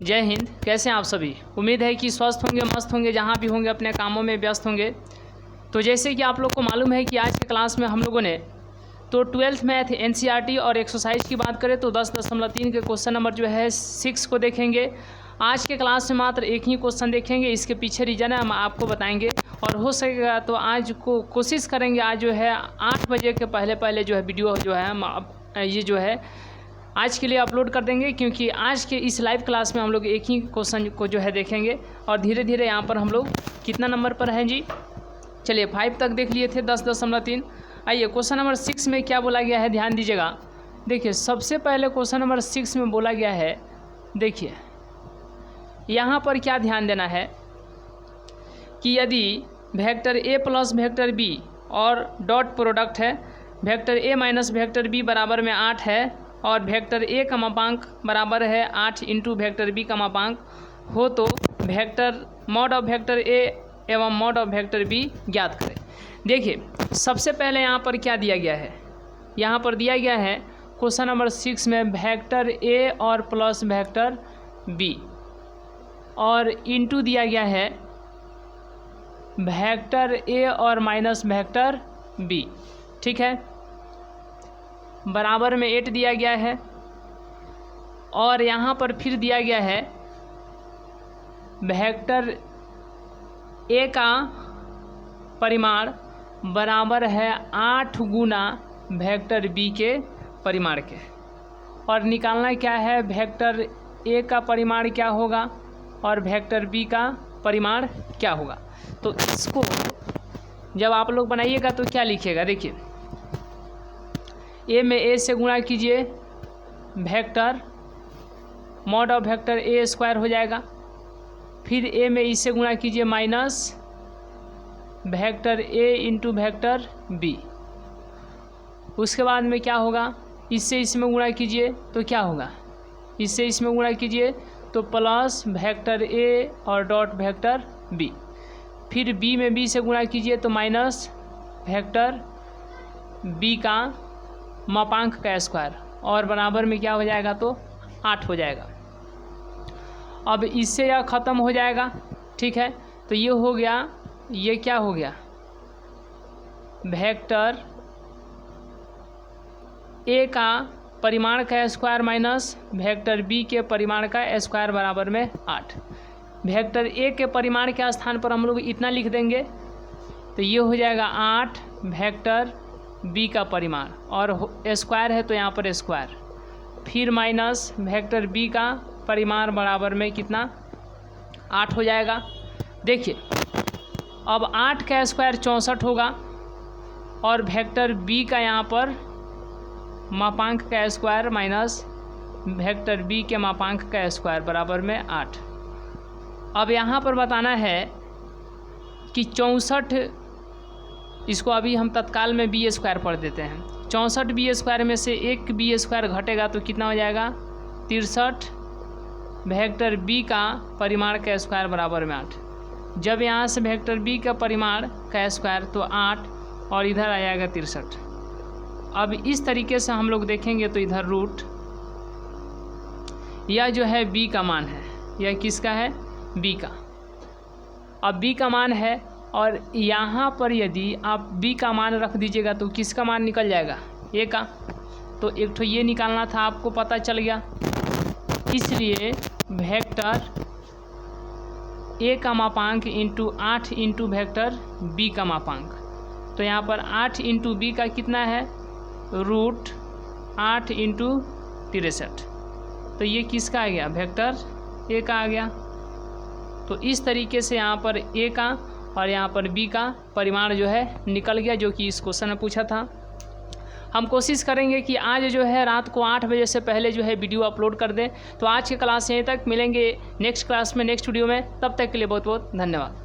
जय हिंद। कैसे हैं आप सभी? उम्मीद है कि स्वस्थ होंगे, मस्त होंगे, जहाँ भी होंगे अपने कामों में व्यस्त होंगे। तो जैसे कि आप लोग को मालूम है कि आज के क्लास में हम लोगों ने तो 12th मैथ NCERT और एक्सरसाइज की बात करें तो 10.3 के क्वेश्चन नंबर जो है 6 को देखेंगे। आज के क्लास में मात्र एक ही क्वेश्चन देखेंगे, इसके पीछे रीज़न है हम आपको बताएंगे और हो सकेगा तो आज को कोशिश करेंगे आज जो है 8 बजे के पहले जो है वीडियो जो है हम ये जो है आज के लिए अपलोड कर देंगे, क्योंकि आज के इस लाइव क्लास में हम लोग एक ही क्वेश्चन को जो है देखेंगे और धीरे धीरे यहाँ पर हम लोग कितना नंबर पर हैं जी, चलिए 5 तक देख लिए थे 10.3। आइए क्वेश्चन नंबर 6 में क्या बोला गया है, ध्यान दीजिएगा। देखिए सबसे पहले क्वेश्चन नंबर 6 में बोला गया है, देखिए यहाँ पर क्या ध्यान देना है कि यदि vector a plus vector b और डॉट प्रोडक्ट है, vector a minus vector b बराबर में 8 है और वेक्टर a का मापांक बराबर है 8 इंटू वेक्टर b का मापांक हो, तो vector mod of vector a एवं मॉड ऑफ वेक्टर b ज्ञात करें। देखिए सबसे पहले यहाँ पर क्या दिया गया है, यहाँ पर दिया गया है क्वेश्चन नंबर 6 में वेक्टर a और प्लस वेक्टर b और इंटू दिया गया है वेक्टर a और माइनस वेक्टर b, ठीक है, बराबर में 8 दिया गया है और यहाँ पर फिर दिया गया है वेक्टर a का परिमाण बराबर है 8 गुना वेक्टर b के परिमाण के, और निकालना क्या है, वेक्टर a का परिमाण क्या होगा और वेक्टर b का परिमाण क्या होगा। तो इसको जब आप लोग बनाइएगा तो क्या लिखिएगा, देखिए a में a से गुणा कीजिए, vector mod of vector a square हो जाएगा, फिर a में इससे गुणा कीजिए minus vector a into vector b। उसके बाद में क्या होगा, इससे इसमें गुणा कीजिए तो क्या होगा, इससे इसमें गुणा कीजिए तो प्लस वेक्टर a और डॉट वेक्टर b, फिर b में b से गुणा कीजिए तो माइनस वेक्टर b का मापांक का स्क्वायर और बराबर में क्या हो जाएगा तो 8 हो जाएगा। अब इससे यह ख़त्म हो जाएगा, ठीक है, तो ये हो गया, ये क्या हो गया, वेक्टर a का परिमाण का स्क्वायर माइनस वेक्टर b के परिमाण का स्क्वायर बराबर में 8। वेक्टर a के परिमाण के स्थान पर हम लोग इतना लिख देंगे तो ये हो जाएगा 8 वेक्टर b का परिमाण और स्क्वायर है तो यहाँ पर स्क्वायर, फिर माइनस वेक्टर b का परिमाण बराबर में कितना 8 हो जाएगा। देखिए अब 8 का स्क्वायर 64 होगा और वेक्टर b का यहाँ पर मापांक का स्क्वायर माइनस वेक्टर b के मापांक का स्क्वायर बराबर में 8। अब यहाँ पर बताना है कि 64, इसको अभी हम तत्काल में b स्क्वायर पढ़ देते हैं। 64 b स्क्वायर में से एक b स्क्वायर घटेगा तो कितना हो जाएगा 63 वेक्टर b का परिमाण का स्क्वायर बराबर में 8। जब यहाँ से वेक्टर b का परिमाण का स्क्वायर तो 8 और इधर आ जाएगा 63। अब इस तरीके से हम लोग देखेंगे तो इधर रूट, यह जो है b का मान है, यह किसका है, b का। अब b का मान है और यहाँ पर यदि आप b का मान रख दीजिएगा तो किसका मान निकल जाएगा, a का। तो एक तो ये निकालना था, आपको पता चल गया, इसलिए वेक्टर a का मापांक इंटू 8 इंटू वेक्टर b का मापांक, तो यहाँ पर 8 इंटू b का कितना है, रूट 8 इंटू 63, तो ये किसका आ गया, वेक्टर a का आ गया। तो इस तरीके से यहाँ पर a का और यहाँ पर b का परिमाण जो है निकल गया, जो कि इस क्वेश्चन में पूछा था। हम कोशिश करेंगे कि आज जो है रात को 8 बजे से पहले जो है वीडियो अपलोड कर दें। तो आज की क्लास यहीं तक, मिलेंगे नेक्स्ट क्लास में नेक्स्ट वीडियो में, तब तक के लिए बहुत बहुत धन्यवाद।